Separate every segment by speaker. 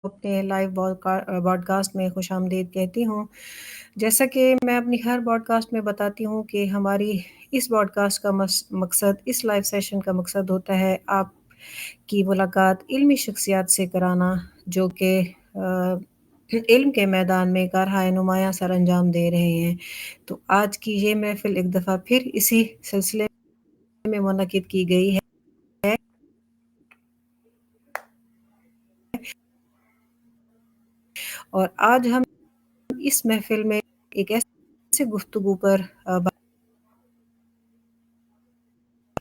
Speaker 1: اپنے live Broad cost میں خوش آمدید کہتی ہوں۔ جیسا کہ میں اپنی ہر براڈ کاسٹ میں بتاتی ہوں کہ ہماری اس براڈ کاسٹ کا مقصد، اس لائیو سیشن کا مقصد ہوتا ہے آپ کی ملاقات علمی شخصیات سے کرانا، جو کہ علم کے میدان میں کارہائے نمایاں سر انجام دے رہے ہیں۔ تو آج کی یہ محفل ایک دفعہ پھر اسی سلسلے میں منعقد کی گئی ہے۔ اور آج ہم اس محفل میں ایک ایسے گفتگو پر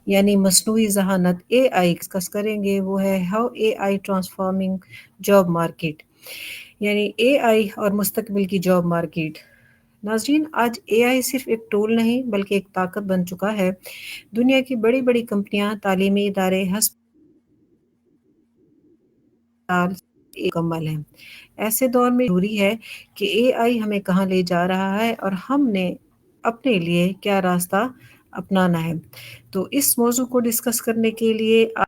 Speaker 1: یعنی مصنوعی ذہانت AI ڈسکس کریں گے، وہ ہے how AI transforming job market, یعنی AI اور مستقبل کی جاب مارکیٹ۔ ناظرین، آج AI صرف ایک ٹول نہیں بلکہ ایک طاقت بن چکا ہے۔ دنیا کی بڑی بڑی کمپنیاں، تعلیمی ادارے، ہسپتال مکمل ہیں۔ ایسے دور میں ضروری ہے کہ AI ہمیں کہاں لے جا رہا ہے اور ہم نے اپنے لیے کیا راستہ اپنانا ہے۔ تو اس موضوع کو ڈسکس کرنے کے لیے آج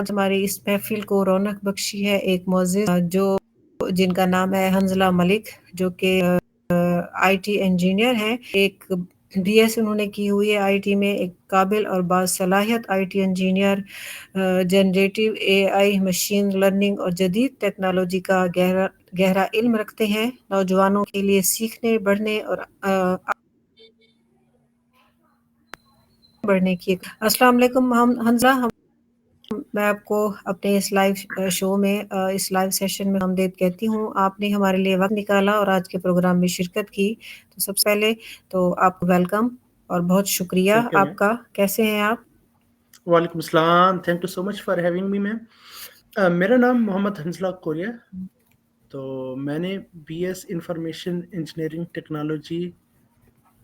Speaker 1: ہماری اس محفل کو رونق بخشی ہے ایک معزز جن کا نام ہے حنزلہ ملک، جو کہ IT انجینئر ہیں۔ ایک BS انہوں نے کی ہوئی ہے IT میں، ایک قابل اور باصلاحیت IT engineer, generative AI، machine learning اور جدید ٹیکنالوجی کا گہرا علم رکھتے ہیں۔ نوجوانوں کے لیے سیکھنے، بڑھنے اور بڑھنے کی السلام علیکم حنزلہ، میں آپ کو اپنے اس لائیو شو میں، اس لائیو سیشن میں آمدید کہتی ہوں۔ آپ نے ہمارے لیے وقت نکالا اور آج کے پروگرام میں شرکت کی، تو سب سے پہلے تو آپ کو ویلکم اور بہت شکریہ آپ کا۔ کیسے ہیں آپ؟
Speaker 2: وعلیکم السلام، thank you so much for having me ma'am. میرا نام محمد حنزلہ کوریا، تو میں نے BS انفارمیشن انجینئرنگ ٹیکنالوجی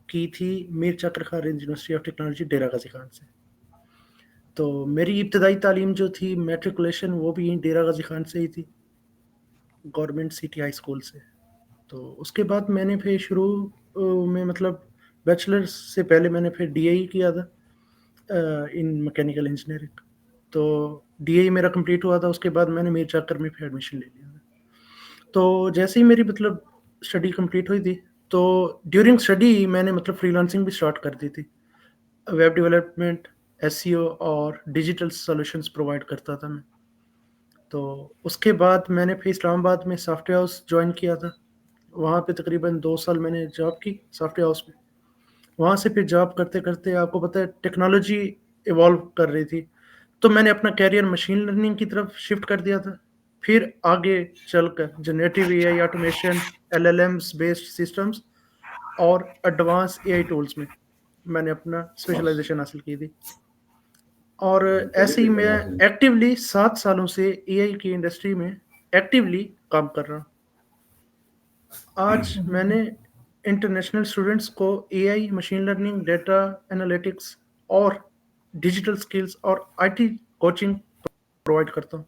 Speaker 2: کی تھی میر چکر Khan university of technology Dera Ghazi Khan سے۔ تو میری ابتدائی تعلیم جو تھی میٹریکولیشن، وہ بھی ڈیرہ غازی خان سے ہی تھی، گورنمنٹ CT ہائی اسکول سے۔ تو اس کے بعد میں نے پھر شروع میں مطلب بیچلر سے پہلے میں نے پھر DAE کیا تھا ان میکینیکل انجینئرنگ۔ تو DAE میرا کمپلیٹ ہوا تھا، اس کے بعد میں نے میر چاکر میں پھر ایڈمیشن لے لیا تھا۔ تو جیسے ہی میری مطلب اسٹڈی کمپلیٹ ہوئی تھی، تو ڈیورنگ اسٹڈی میں نے مطلب فری لانسنگ بھی اسٹارٹ کر دی تھی۔ ویب ڈیولپمنٹ، SEO اور ڈیجیٹل سولوشنز پرووائڈ کرتا تھا میں۔ تو اس کے بعد میں نے پھر اسلام آباد میں سافٹ ویئر ہاؤس جوائن کیا تھا، وہاں پہ تقریباً 2 سال میں نے جاب کی سافٹ ویئر ہاؤس میں۔ وہاں سے پھر جاب کرتے کرتے آپ کو پتہ ہے ٹیکنالوجی ایوالو کر رہی تھی، تو میں نے اپنا کیریئر مشین لرننگ کی طرف شفٹ کر دیا تھا۔ پھر آگے چل کر جنریٹیو AI، automation, LLMs based systems اور ایڈوانس AI ٹولز میں نے اپنا اسپیشلائزیشن حاصل کی تھی۔ اور ایسے ہی میں ایکٹیولی 7 سالوں سے AI کی انڈسٹری میں ایکٹیولی کام کر رہا ہوں۔ آج میں نے انٹرنیشنل اسٹوڈنٹس کو AI، machine learning, data analytics اور ڈیجیٹل سکلز اور IT کوچنگ پرووائڈ کرتا ہوں۔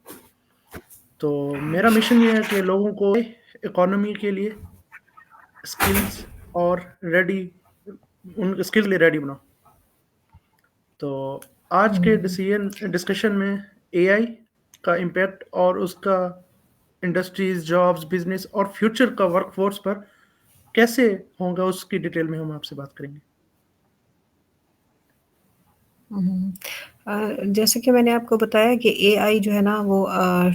Speaker 2: تو میرا مشن یہ ہے کہ لوگوں کو اکانومی کے لیے اسکلز اور ان اسکلز لیے ریڈی بناؤ۔ تو آج کے ڈسکشن میں AI کا امپیکٹ اور اس کا انڈسٹریز، جابز، بزنس اور فیوچر کا ورک فورس پر کیسے ہوگا، اس کی ڈیٹیل میں ہم آپ سے بات کریں گے۔
Speaker 1: جیسے کہ میں نے آپ کو بتایا کہ AI جو ہے نا، وہ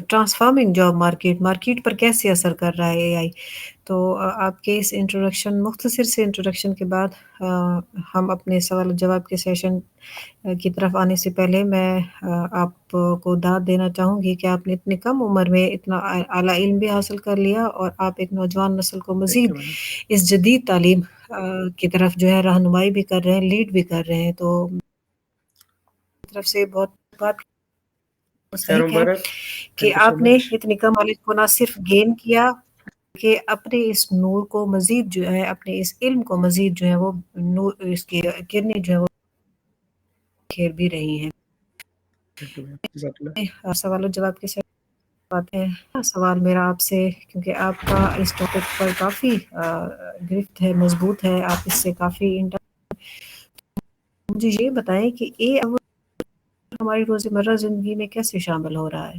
Speaker 1: ٹرانسفارمنگ جاب مارکیٹ پر کیسے اثر کر رہا ہے AI۔ تو آپ کے اس مختصر سے انٹروڈکشن کے بعد ہم اپنے سوال و جواب کے سیشن کی طرف آنے سے پہلے میں آپ کو داد دینا چاہوں گی کہ آپ نے اتنی کم عمر میں اتنا اعلیٰ علم بھی حاصل کر لیا، اور آپ ایک نوجوان نسل کو مزید اس جدید تعلیم کی طرف جو ہے رہنمائی بھی کر رہے ہیں، لیڈ بھی کر رہے ہیں۔ تو طرف سے بہت بات مستحق ہے کہ آپ نے اتنی کم نالج کو نہ صرف گین کیا کہ اپنے اس نور کو مزید جو ہے، اپنے اس علم کو مزید جو ہے وہ نور، اس کی کرنیں جو ہے وہ کھیر بھی رہی ہیں۔ سوال و جواب کے ساتھ باتیں ہیں۔ سوال میرا آپ سے، کیونکہ آپ کا اس ٹاپک پر کافی گرفت ہے، مضبوط ہے، آپ اس سے کافی مجھے یہ بتائیں کہ ہماری روزمرہ زندگی میں کیسے شامل ہو رہا ہے؟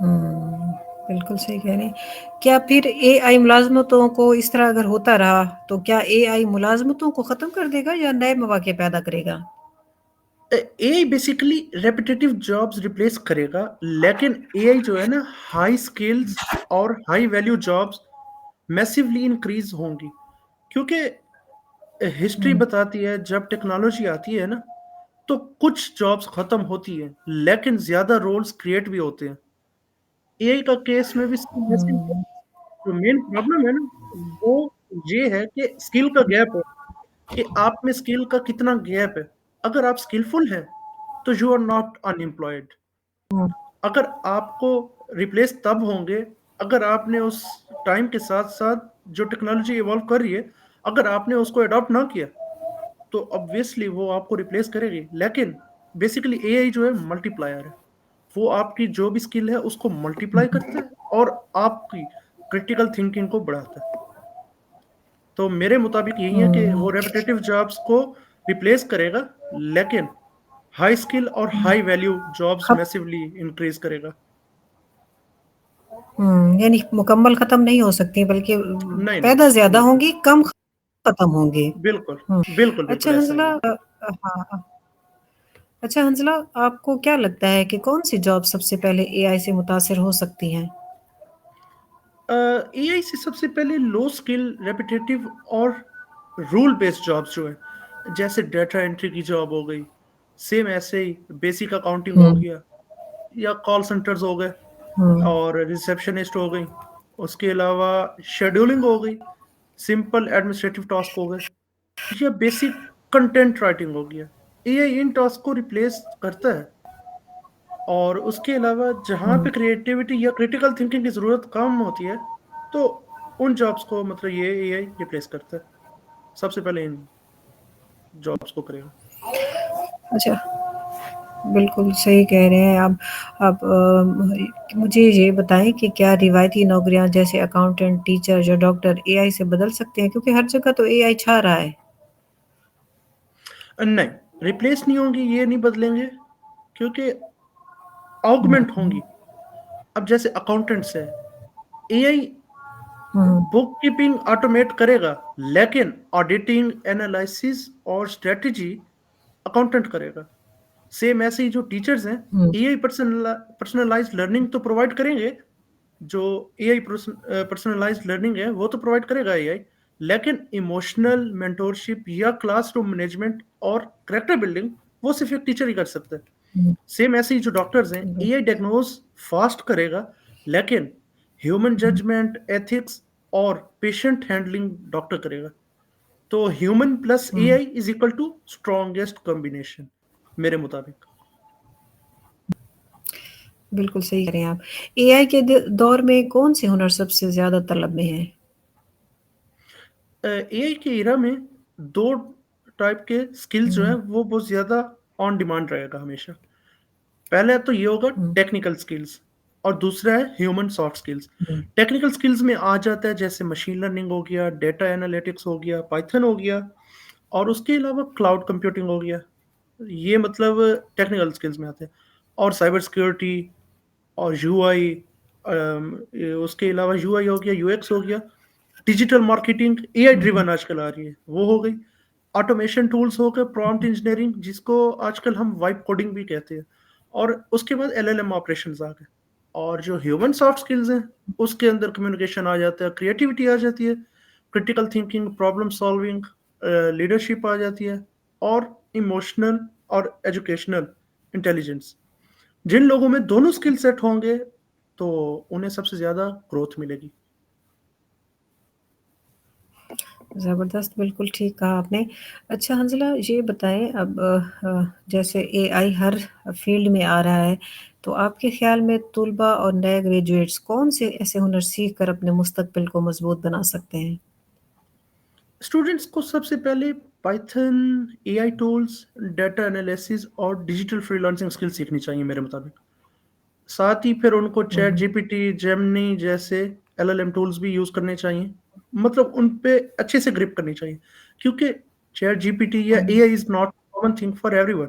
Speaker 1: ہوں، بالکل صحیح کہہ رہے ہیں۔ کیا پھر اے آئی ملازمتوں کو اس طرح اگر ہوتا رہا تو کیا اے آئی ملازمتوں کو ختم کر دے گا یا نئے مواقع پیدا کرے گا؟
Speaker 2: A I basically repetitive jobs replace کرے گا، لیکن اے آئی جو ہے نا ہائی اسکلز اور high value jobs massively increase ہوں گی، کیونکہ ہسٹری
Speaker 1: ہوں،
Speaker 2: بتاتی ہے جب ٹیکنالوجی آتی ہے نا تو کچھ جابس ختم ہوتی ہیں لیکن زیادہ رولز کریٹ بھی ہوتے ہیں۔ اے آئی کا کیس میں بھی سیم ایسے ہی ہے۔
Speaker 1: ہوں،
Speaker 2: جو مین پرابلم ہے نا وہ یہ ہے کہ اسکل کا گیپ ہے، کہ آپ میں اسکل کا کتنا گیپ ہے۔ اگر آپ اسکلفل ہیں تو you are not unemployed.
Speaker 1: ہوں،
Speaker 2: اگر آپ کو ریپلیس تب ہوں گے اگر آپ نے اس ٹائم کے ساتھ ساتھ جو ٹیکنالوجی ایوالو کر رہی ہے اگر آپ نے اس کو اڈاپٹ نہ کیا تو obviously وہ آپ کو ریپلیس کرے گی۔ لیکن بیسیکلی اے آئی جو ہے ملٹی پلائر ہے، وہ آپ کی جو بھی اسکل ہے اس کو ملٹیپلائی کرتا ہے اور آپ کی کریٹیکل تھنکنگ کو بڑھاتا ہے۔ تو میرے مطابق یہی ہے کہ
Speaker 1: ہوں،
Speaker 2: وہ ریپیٹیو جابس کو ریپلیس کرے گا لیکن ہائی اسکل اور ہائی ویلیو جابس
Speaker 1: خب
Speaker 2: میسیولی انکریز کرے گا۔
Speaker 1: یعنی مکمل ختم نہیں ہو سکتی بلکہ
Speaker 2: نہیں نہیں،
Speaker 1: پیدا زیادہ ہوں
Speaker 2: بالکل
Speaker 1: گی، کم ختم ہوں گے۔
Speaker 2: بالکل
Speaker 1: ہوں،
Speaker 2: بالکل
Speaker 1: اچھا
Speaker 2: بالکل ایسا
Speaker 1: حنزلہ
Speaker 2: ہی ہے۔
Speaker 1: ہاں، اچھا حنزلہ، آپ کو کیا لگتا ہے کہ کون سی جاب سب سے پہلے اے آئی سے متاثر ہو سکتی ہیں؟
Speaker 2: اے آئی سے سب سے پہلے لو اسکل ریپیٹیٹیو اور رول بیسڈ جابس جو ہے جیسے ڈیٹا انٹری کی جاب ہو گئی، سیم ایسے ہی بیسک اکاؤنٹنگ ہو
Speaker 1: ہوں،
Speaker 2: گیا یا کال سینٹرز ہو گئے
Speaker 1: ہوں،
Speaker 2: اور ریسیپشنسٹ ہو گئی۔ اس کے علاوہ شیڈولنگ ہو گئی، سمپل ایڈمنسٹریٹو ٹاسک ہو گئے یا بیسک کنٹینٹ رائٹنگ ہو گیا۔ اے آئی ان ٹاسک کو ریپلیس کرتا ہے اور اس کے علاوہ جہاں
Speaker 1: ہوں،
Speaker 2: پہ کریٹیوٹی یا کریٹیکل تھنکنگ کی ضرورت کم ہوتی ہے تو ان جابس کو مطلب یہ اے آئی ریپلیس کرتا ہے، سب سے پہلے ان جابس کو کرے گا۔
Speaker 1: اچھا، بالکل صحیح کہہ رہے ہیں آپ مجھے یہ بتائیں کہ کیا روایتی نوکریاں جیسے اکاؤنٹنٹ، ٹیچر یا ڈاکٹر اے آئی سے بدل سکتے ہیں؟ کیونکہ ہر جگہ تو اے آئی چھا رہا ہے۔
Speaker 2: نہیں، ریپلیس نہیں ہوں گی، یہ نہیں بدلیں گے کیونکہ آگمنٹ ہوں
Speaker 1: ہوں،
Speaker 2: گی۔ اب جیسے اکاؤنٹنٹس ہے، اے آئی
Speaker 1: ہوں،
Speaker 2: بک کیپنگ آٹومیٹ کرے گا لیکن آڈیٹنگ، اینالائسس اور اسٹریٹجی اکاؤنٹنٹ کرے گا۔ سیم ایسے ہی جو ٹیچرز ہیں،
Speaker 1: ہوں،
Speaker 2: اے آئی پرسنلائز لرننگ تو پرووائڈ کریں گے، جو اے آئی پرسنلائز لرننگ ہے وہ تو پرووائڈ کرے گا اے آئی، لیکن ایموشنل مینٹورشپ یا کلاس روم مینجمنٹ اور کریکٹر بلڈنگ وہ صرف ایک ٹیچر ہی کر سکتا ہے۔
Speaker 1: ہوں،
Speaker 2: سیم ایسے ہی جو ڈاکٹرز ہیں، اے آئی ڈائگنوز فاسٹ کرے گا لیکن ہیومن ججمنٹ، ایتھکس اور پیشنٹ ہینڈلنگ ڈاکٹر کرے گا۔ تو ہیومن پلس اے
Speaker 1: ہوں،
Speaker 2: I is equal to strongest combination میرے مطابق۔
Speaker 1: بالکل صحیح کہہ رہے ہیں آپ۔ اے آئی کے دور میں کون سے ہنر سب سے زیادہ طلب میں ہیں؟
Speaker 2: اے آئی کے ایرا میں دو ٹائپ کے اسکلز جو ہیں
Speaker 1: ہوں،
Speaker 2: وہ بہت زیادہ آن ڈیمانڈ رہے گا ہمیشہ۔ پہلے تو یہ ہوگا
Speaker 1: ہوں،
Speaker 2: ٹیکنیکل سکلز اور دوسرا ہے ہیومن سافٹ سکلز۔
Speaker 1: ہوں،
Speaker 2: ٹیکنیکل سکلز میں آ جاتا ہے جیسے مشین لرننگ ہو گیا، ڈیٹا انالیٹکس ہو گیا، پائتھن ہو گیا اور اس کے علاوہ کلاؤڈ کمپیوٹنگ ہو گیا۔ یہ مطلب ٹیکنیکل سکلز میں آتے ہیں اور سائبر سیکیورٹی اور یو آئی، اس کے علاوہ یو آئی ہو گیا، یو ایکس ہو گیا، ڈیجیٹل مارکیٹنگ اے آئی
Speaker 1: ہوں،
Speaker 2: ڈریون آج کل آ رہی ہے وہ ہو گئی، آٹومیشن ٹولز ہو گئے، پرومپٹ انجینئرنگ جس کو آج کل ہم وائپ کوڈنگ بھی کہتے ہیں، اور اس کے بعد ایل ایل ایم آپریشنز آ گئے۔ اور جو ہیومن سافٹ سکلز ہیں اس کے اندر کمیونیکیشن آ جاتا ہے، کریٹیوٹی آ جاتی ہے، critical thinking, problem solving, leadership آ جاتی ہے اور ایموشنل اور ایجوکیشنل انٹیلیجنس۔ جن لوگوں میں دونوں اسکل سیٹ ہوں گے تو انہیں سب سے زیادہ گروتھ ملے گی۔
Speaker 1: زبردست، بالکل ٹھیک کہا آپ نے۔ اچھا حنزلہ، یہ بتائیں اب جیسے اے آئی ہر فیلڈ میں آ رہا ہے تو آپ کے خیال میں طلباء اور نئے گریجویٹس کون سے ایسے ہنر سیکھ کر اپنے مستقبل کو مضبوط بنا سکتے ہیں؟
Speaker 2: اسٹوڈنٹس کو سب سے پہلے پائتھن، اے آئی ٹولز، ڈیٹا انالیسز اور ڈیجیٹل فری لانسنگ اسکل سیکھنی چاہیے میرے مطابق۔ ساتھ ہی پھر ان کو چیٹ
Speaker 1: ہوں،
Speaker 2: جی پی ٹی، جیمنی جیسے ایل ایل ایم ٹولز بھی یوز کرنے چاہیے، مطلب ان پہ اچھے سے گرپ کرنی چاہیے، کیونکہ چیٹ جی پی ٹی یا
Speaker 1: ہوں،
Speaker 2: A I is not common thing for every one.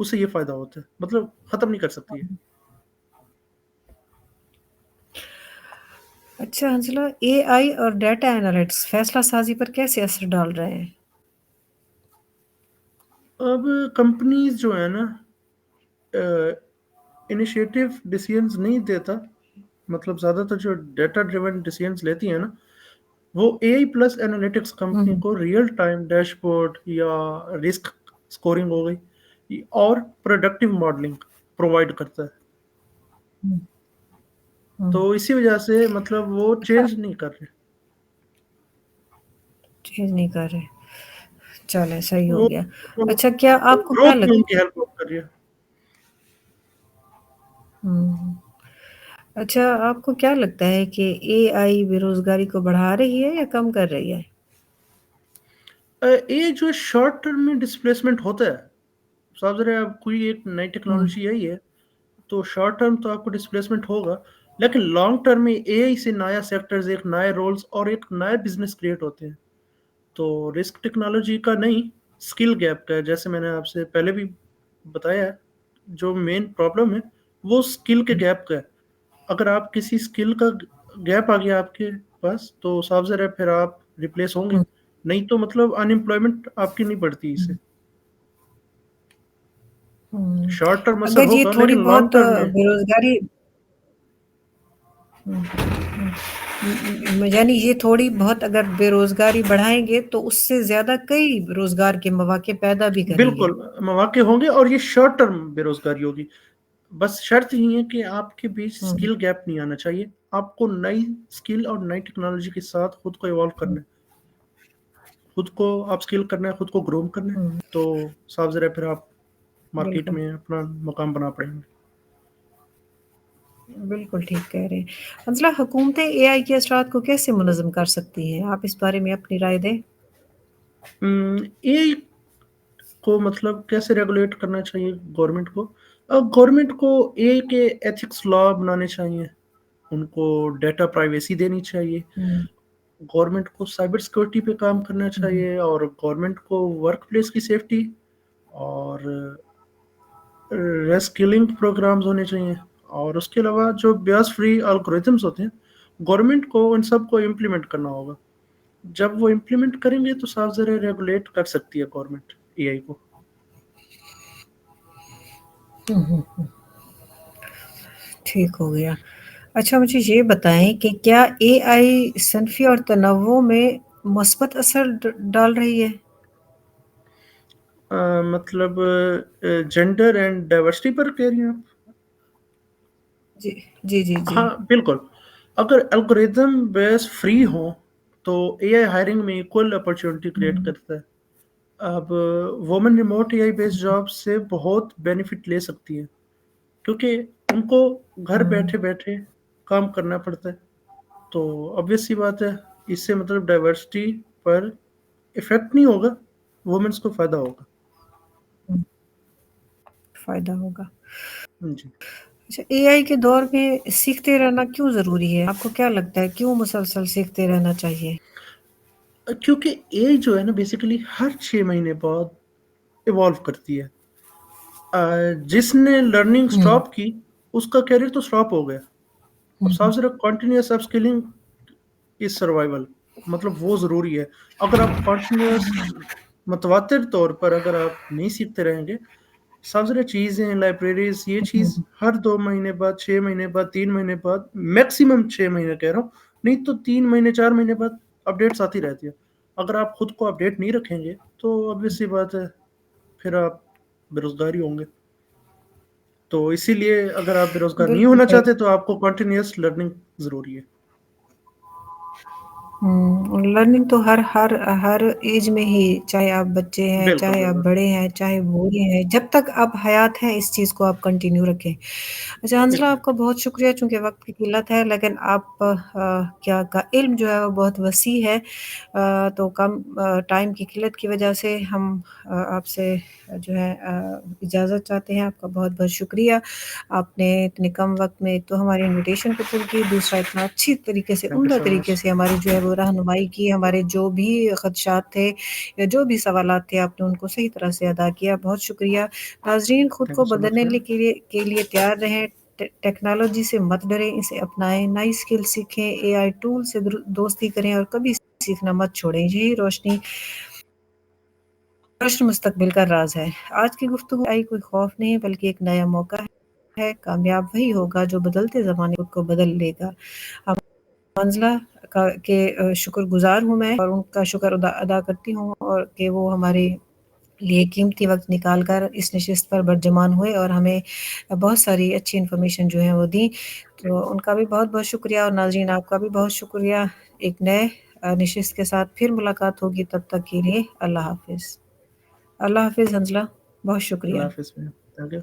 Speaker 2: اسے یہ فائدہ ہوتا ہے، مطلب ختم نہیں کر سکتی ہے۔
Speaker 1: اچھا حنزلہ، اے آئی اور ڈیٹا انالیٹکس فیصلہ سازی پر کیسے اثر ڈال رہے ہیں؟
Speaker 2: اب کمپنیز جو ہے نا انیشیٹو ڈیسیژنز نہیں دیتا، مطلب زیادہ تر جو ڈیٹا ڈریون ڈیسیژنز لیتی ہیں نا، وہ اے آئی پلس انالیٹکس کمپنی
Speaker 1: ہوں
Speaker 2: کو ریئل ٹائم ڈیش بورڈ یا رسک اسکورنگ ہو گئی اور پروڈکٹیو ماڈلنگ پرووائڈ کرتا ہے۔
Speaker 1: ہوں ہوں۔
Speaker 2: تو اسی وجہ سے مطلب وہ
Speaker 1: اچھا،
Speaker 2: چینج نہیں کر رہے،
Speaker 1: چینج نہیں کر رہے، چلے صحیح
Speaker 2: وہ
Speaker 1: ہو گیا۔ اچھا، کیا آپ کو کیا
Speaker 2: گروتھ میں ان کی
Speaker 1: لگتا
Speaker 2: ہیلپ کر رہی ہے۔
Speaker 1: ہوں اچھا، آپ کو کیا لگتا ہے کہ اے آئی بے روزگاری کو بڑھا رہی ہے یا کم کر رہی ہے؟
Speaker 2: یہ جو شارٹ ٹرم میں ڈسپلیسمنٹ ہوتا ہے، صاحب ذرا اب کوئی ایک نئی
Speaker 1: ہوں
Speaker 2: ٹیکنالوجی آئی ہے تو شارٹ ٹرم تو آپ کو ڈسپلیسمنٹ ہوگا، لیکن لانگ ٹرم میں اے آئی سے نیا سیکٹرز، ایک نئے رولز اور ایک نئے بزنس کریٹ ہوتے ہیں۔ تو رسک ٹیکنالوجی کا نہیں، اسکل گیپ کا ہے، جیسے میں نے آپ سے پہلے بھی بتایا ہے، جو مین پرابلم ہے وہ اسکل کے گیپ کا ہے۔ اگر آپ کسی اسکل کا گیپ آ گیا آپ کے پاس تو صاف ظاہر ہے پھر آپ ریپلیس ہوں گے،
Speaker 1: ہوں
Speaker 2: نہیں تو مطلب انمپلائمنٹ آپ کی نہیں بڑھتی اس سے۔
Speaker 1: ہوں ہوں۔
Speaker 2: شارٹ ٹرم اثر
Speaker 1: اگر یہ
Speaker 2: ہوگا
Speaker 1: تھوڑی
Speaker 2: لیکن لانگ
Speaker 1: بہت
Speaker 2: ٹرم میں
Speaker 1: بے روزگاری، یعنی یہ تھوڑی بہت اگر بے روزگاری بڑھائیں گے تو اس سے زیادہ کئی روزگار کے مواقع پیدا بھی کریں گے۔
Speaker 2: بالکل مواقع ہوں گے، اور یہ شارٹ ٹرم بے روزگاری ہوگی۔ بس شرط ہی ہے کہ آپ کے بیچ
Speaker 1: ہوں
Speaker 2: اسکل گیپ نہیں آنا چاہیے، آپ کو نئی اسکل اور نئی ٹیکنالوجی کے ساتھ خود کو ایوالو
Speaker 1: ہوں
Speaker 2: کرنا ہے، خود کو آپ اسکل کرنا ہے، خود کو گروم کرنا ہے،
Speaker 1: ہوں،
Speaker 2: تو صاف ظاہر ہے پھر آپ مارکیٹ
Speaker 1: بالکل
Speaker 2: میں اپنا مقام بنا پڑیں گے۔
Speaker 1: بالکل ٹھیک کہہ رہے ہیں حنزلہ، حکومتیں اے آئی کے اثرات کو کیسے منظم کر سکتی ہیں؟ آپ اس بارے میں اپنی رائے دیں۔
Speaker 2: اے آئی کو مطلب کیسے ریگولیٹ کرنا چاہیے گورنمنٹ کو؟ گورنمنٹ کو اے آئی کے ایتھکس لا بنانے چاہیے، ان کو ڈیٹا پرائیویسی دینی چاہیے،
Speaker 1: ہوں
Speaker 2: گورنمنٹ کو سائبر سیکورٹی پہ کام کرنا
Speaker 1: ہوں
Speaker 2: چاہیے، اور گورنمنٹ کو ورک پلیس کی سیفٹی اور ریسکلنگ پروگرامز ہونے چاہیے، اور اس کے علاوہ جو بیاس فری الگوریتھمس ہوتے ہیں گورنمنٹ کو ان سب کو امپلیمنٹ کرنا ہوگا۔ جب وہ امپلیمنٹ کریں گے تو صاف ذرا ریگولیٹ کر سکتی ہے گورنمنٹ اے آئی کو۔
Speaker 1: ہوں، ٹھیک ہو گیا۔ اچھا، مجھے یہ بتائیں کہ کیا اے آئی صنفی اور تنوع میں مثبت اثر ڈال رہی ہے؟
Speaker 2: مطلب جینڈر اینڈ ڈائیورسٹی پر کہہ رہی ہیں آپ؟
Speaker 1: جی جی جی جی۔
Speaker 2: ہاں بالکل، اگر الگوریدم بیس فری ہوں تو اے آئی ہائرنگ میں ایکول اپرچونٹی کریٹ
Speaker 1: ہوں
Speaker 2: کرتا ہے۔ اب وومن ریموٹ اے آئی بیس جاب سے بہت بینیفٹ لے سکتی ہے، کیونکہ ان کو گھر
Speaker 1: ہوں
Speaker 2: بیٹھے بیٹھے کام کرنا پڑتا ہے، تو obvious سی بات ہے اس سے مطلب ڈائیورسٹی پر افیکٹ نہیں ہوگا، وومنس کو فائدہ ہوگا۔
Speaker 1: ہوں، فائدہ ہوگا۔
Speaker 2: جی،
Speaker 1: اچھا، اے آئی کے دور میں سیکھتے رہنا کیوں ضروری ہے؟ آپ کو کیا لگتا ہے کیوں مسلسل سیکھتے رہنا چاہیے؟
Speaker 2: کیونکہ اے آئی جو ہے نا بیسیکلی ہر 6 مہینے بعد ایوالو کرتی ہے۔ جس نے لرننگ
Speaker 1: ہوں
Speaker 2: سٹاپ کی اس کا کیریئر تو سٹاپ ہو گیا۔ اب
Speaker 1: ہوں
Speaker 2: صاف ذرا کنٹینیوس اپ اسکلنگ از سروائیول، مطلب وہ ضروری ہے۔ اگر آپ کنٹینیوس متواتر طور پر اگر آپ نہیں سیکھتے رہیں گے، صاف ذرا چیزیں لائبریریز یہ چیز
Speaker 1: ہوں
Speaker 2: ہر 2 مہینے بعد، 6 مہینے بعد، 3 مہینے بعد، میکسیمم 6 مہینے کہہ رہا ہوں، نہیں تو 3 مہینے 4 مہینے بعد اپڈیٹس آتی رہتی ہے۔ اگر آپ خود کو اپڈیٹ نہیں رکھیں گے تو obvious سی بات ہے پھر آپ بے روزگاری ہوں گے۔ تو اسی لیے اگر آپ بے روزگار نہیں
Speaker 1: بالکل
Speaker 2: ہونا
Speaker 1: صحیح۔
Speaker 2: چاہتے تو آپ کو کنٹینیوس لرننگ ضروری ہے۔
Speaker 1: لرننگ تو ہر ہر ہر ایج میں ہی، چاہے آپ بچے ہیں،
Speaker 2: بالکل
Speaker 1: چاہے آپ
Speaker 2: بالکل
Speaker 1: بڑے ہیں، چاہے بوڑھے ہیں، جب تک آپ حیات ہیں اس چیز کو آپ کنٹینیو رکھیں۔ اچھا حنزلہ، آپ کا
Speaker 2: ایگزیکٹلی۔
Speaker 1: بہت شکریہ، چونکہ وقت کی قلت ہے، لیکن آپ کیا کا علم جو ہے وہ بہت وسیع ہے، تو کم ٹائم کی قلت کی وجہ سے ہم آپ سے جو ہے اجازت چاہتے ہیں۔ آپ کا بہت بہت شکریہ، آپ نے اتنے کم وقت میں ایک تو ہماری انویٹیشن کو پھل کی، دوسرا اتنا اچھی طریقے سے،
Speaker 2: تھینک یو
Speaker 1: عمدہ
Speaker 2: سو مچ۔
Speaker 1: طریقے سے ہماری جو ہے وہ جو رہنمائی کی، ہمارے جو بھی خدشات تھے یا جو بھی سوالات تھے آپ نے ان کو صحیح طرح سے ادا کیا، بہت شکریہ۔ ناظرین خود
Speaker 2: تھینک
Speaker 1: کو
Speaker 2: یو سو مچ
Speaker 1: بدلنے
Speaker 2: میم.
Speaker 1: کے لیے تیار رہیں، ٹیکنالوجی سے مت ڈریں، اسے اپنائیں، نئی اسکل سیکھیں، اے آئی ٹول سے دوستی کریں اور کبھی سیکھنا مت چھوڑیں، یہی روشن مستقبل کا راز ہے۔ آج کی گفتگو آئی کوئی خوف نہیں بلکہ ایک نیا موقع ہے، کامیاب وہی ہوگا جو بدلتے زمانے خود کو بدل لے گا۔ منزلہ کے شکر گزار ہوں میں، اور ان کا شکر ادا کرتی ہوں اور کہ وہ ہمارے لیے قیمتی وقت نکال کر اس نشست پر برجمان ہوئے اور ہمیں بہت ساری اچھی انفارمیشن جو ہے وہ دی، تو ان کا بھی بہت بہت شکریہ، اور ناظرین آپ کا بھی بہت شکریہ۔ ایک نئے نشست کے ساتھ پھر ملاقات ہوگی، تب تک کے لیے اللہ حافظ۔ اللہ حافظ حنزلہ، بہت شکریہ۔
Speaker 2: اللہ حافظ میم. Thank you.